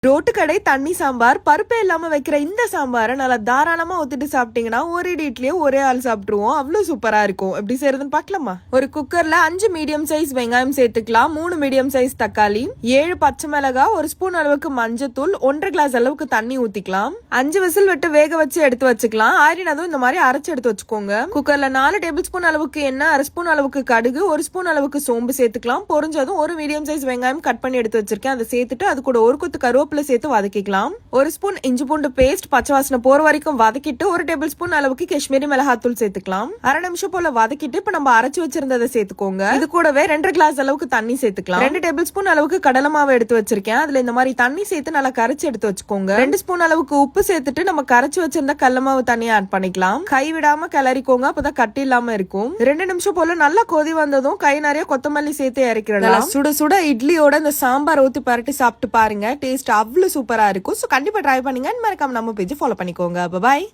Road கடை தண்ணி சாம்பார் பருப்பே இல்லாம வைக்கிற இந்த சாம்பாரை நல்லா தாராளமா ஊத்திட்டு சாப்பிட்டீங்கன்னா ஒரே இட்லியே ஒரே ஆள் சாப்பிட்டுருவோம். அவ்வளவு சூப்பரா இருக்கும். எப்படி செய்யறதுன்னு பாக்கலாமா? ஒரு குக்கர்ல 5 மீடியம் சைஸ் வெங்காயம் சேர்த்துக்கலாம், 3 மீடியம் சைஸ் தக்காளி, 7 பச்சை மிளகாய், 1 ஸ்பூன் அளவுக்கு மஞ்சத்தூள், 1.5 கிளாஸ் அளவுக்கு தண்ணி ஊத்திக்கலாம். 5 விசில் விட்டு வேக வச்சு எடுத்து வச்சுக்கலாம். ஆறினதும் இந்த மாதிரி அரைச்சு எடுத்து வச்சுக்கோங்க. குக்கர்ல 4 டேபிள் ஸ்பூன் அளவுக்கு எண்ணெய், 1/2 ஸ்பூன் அளவுக்கு கடுகு, 1 ஸ்பூன் அளவுக்கு சோம்பு சேர்த்துக்கலாம். பொரிஞ்சதும் 1 மீடியம் சைஸ் வெங்காயம் கட் பண்ணி எடுத்து வச்சிருக்கேன், அதை சேர்த்துட்டு அது கூட 1 கொத்து கருவேப்பிலை சேர்த்து வதக்கிக்கலாம். 1 ஸ்பூன் இஞ்சி பூண்டு பேஸ்ட் பச்சை வாசனை போற வரைக்கும் வதக்கிட்டு 1 டேபிள் ஸ்பூன் அளவுக்கு காஷ்மீரி மிளகாத்தூள் சேர்த்துக்கலாம். 1/2 நிமிஷம் போல வதக்கிட்டு இப்ப நம்ம அரைச்சு வச்சிருந்ததை சேர்த்துக்கோங்க. இது கூடவே 2 கிளாஸ் அளவுக்கு தண்ணி சேர்த்துக்கலாம். 2 டேபிள் ஸ்பூன் அளவுக்கு கடலை மாவு எடுத்து வச்சிருக்கேன், அதுல இந்த மாதிரி தண்ணி சேர்த்து நல்லா கரைச்சு எடுத்து வச்சுக்கோங்க. 2 ஸ்பூன் அளவுக்கு உப்பு சேர்த்துட்டு நம்ம கரைச்சு வச்சிருந்த கடலை மாவு தண்ணியை ஆட் பண்ணிக்கலாம். கை விடாம கிளறிக்கோங்க, அப்பதான் கட்டி இல்லாம இருக்கும். 2 நிமிஷம் போல நல்லா கொதி வந்ததும் கை நிறைய கொத்தமல்லி சேர்த்து இறக்கிடலாம். சுட சுட இட்லியோட இந்த சாம்பார் ஊத்தி பரட்டி சாப்பிட்டு பாருங்க, டேஸ்ட் அவ்வளவு சூப்பரா இருக்கும். சோ கண்டிப்பா ட்ரை பண்ணுங்க. மறக்காம நம்ம பேஜ் ஃபாலோ பண்ணிக்கோங்க. பாய்.